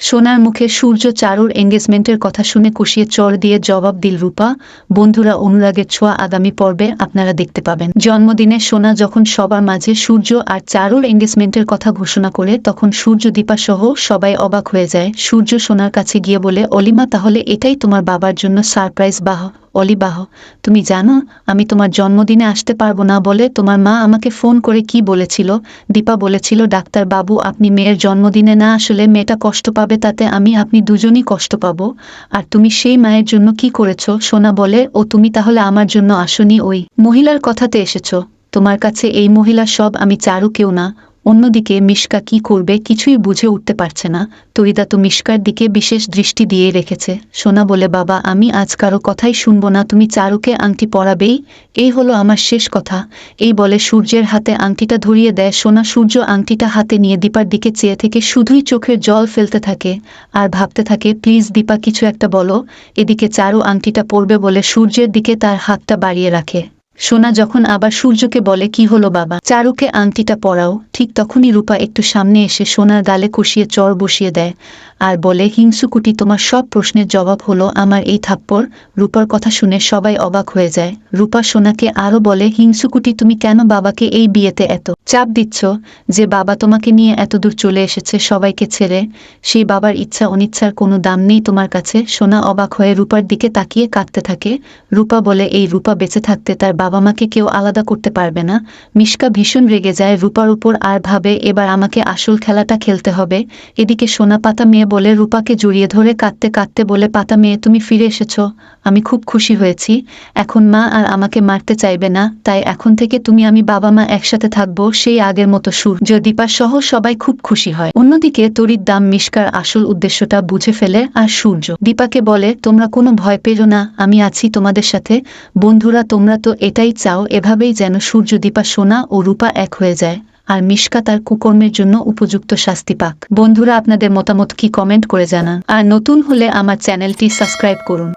সোনার মুখে সূর্য চারুর এঙ্গেজমেন্টের কথা শুনে কষিয়ে চড় দিয়ে জবাব দিল রূপা। বন্ধুরা, অনুরাগের ছোঁয়া আগামী পর্বে আপনারা দেখতে পাবেন। জন্মদিনে সোনা যখন সবার মাঝে সূর্য আর চারুর এঙ্গেজমেন্টের কথা ঘোষণা করে তখন সূর্য দীপা সহ সবাই অবাক হয়ে যায়। সূর্য সোনার কাছে গিয়ে বলে, অলিমা, তাহলে এটাই তোমার বাবার জন্য সারপ্রাইজ? বাহ অলি বাহ, তুমি জানো আমি তোমার জন্মদিনে আসতে পারবো না বলে তোমার মা আমাকে ফোন করে কি বলেছিল? দীপা বলেছিল, ডাক্তার বাবু, আপনি মেয়ের জন্মদিনে না আসলে মেয়েটা কষ্ট পাবে, তাতে আপনি দুজনই কষ্ট পাবো। আর তুমি সেই মায়ের জন্য কি করেছো? সোনা বলে, ও তুমি তাহলে আমার জন্য আসনি, ওই মহিলার কথাতে এসেছো? তোমার কাছে এই মহিলা সব, আমি চারু কেউ না। অন্যদিকে মিশকা কি করবে কিছুই বুঝে উঠতে পারছে না। তরিদা তো মিশকার দিকে বিশেষ দৃষ্টি দিয়ে রেখেছে। সোনা বলে, বাবা, আমি আজ কারো কথাই শুনবো না, তুমি চারুকে আংটি পরাবেই, এই হলো আমার শেষ কথা। এই বলে সূর্যের হাতে আংটিটা ধরিয়ে দেয় সোনা। সূর্য আংটিটা হাতে নিয়ে দীপার দিকে চেয়ে থেকে শুধুই চোখের জল ফেলতে থাকে আর ভাবতে থাকে, প্লিজ দীপা, কিছু একটা বলো। এদিকে চারু আংটিটা পরবে বলে সূর্যের দিকে তার হাতটা বাড়িয়ে রাখে। সোনা যখন আবার সূর্যকে বলে, কি হলো বাবা, চারুকে আংটিটা পরাও, ঠিক তখনই রূপা একটু সামনে এসে সোনার গালে কষিয়ে চড় বসিয়ে দেয় আর বলে, হিংসুকুটি, তোমার সব প্রশ্নের জবাব হলো আমার এই থাপ্পড়। রূপার কথা শুনে সবাই অবাক হয়ে যায়। রূপা সোনাকে আরো বলে, হিংসুকুটি, তুমি কেন বাবাকে এই বিয়েতে এত চাপ দিচ্ছ? যে বাবা তোমাকে নিয়ে এতদূর চলে এসেছে সবাইকে ছেড়ে, সেই বাবার ইচ্ছা অনিচ্ছার কোনো দাম নেই তোমার কাছে? সোনা অবাক হয়ে রূপার দিকে তাকিয়ে কাঁদতে থাকে। রূপা বলে, এই রূপা বেঁচে থাকতে তার বাবা মাকে কেউ আলাদা করতে পারবে না। মিশকা ভীষণ রেগে যায় রূপার উপর আর ভাবে, এবার আমাকে আসল খেলাটা খেলতে হবে। এদিকে সোনা পাতা মেয়ে বলে রূপাকে জড়িয়ে ধরে কাঁদতে কাঁদতে বলে, পাতা মেয়ে, তুমি ফিরে এসেছো, আমি খুব খুশি হয়েছি। এখন মা আর আমাকে মারতে চাইবে না, তাই এখন থেকে তুমি আমি বাবা মা একসাথে থাকবো সেই আগের মতো। সূর্য দীপা সহ সবাই খুব খুশি হয়। অন্যদিকে তরির দাম মিশকার আসল উদ্দেশ্যটা বুঝে ফেলে আর সূর্য দীপাকে বলে, তোমরা কোনো ভয় পেরো না, আমি আছি তোমাদের সাথে। বন্ধুরা, তোমরা তো এটাই চাও, এভাবেই যেন সূর্য দীপা সোনা ও রূপা এক হয়ে যায় আর মিশকা তার কুকর্মের জন্য উপযুক্ত শাস্তি পাক। বন্ধুরা, আপনাদের মতামত কি কমেন্ট করে জানান, আর নতুন হলে আমার চ্যানেলটি সাবস্ক্রাইব করুন।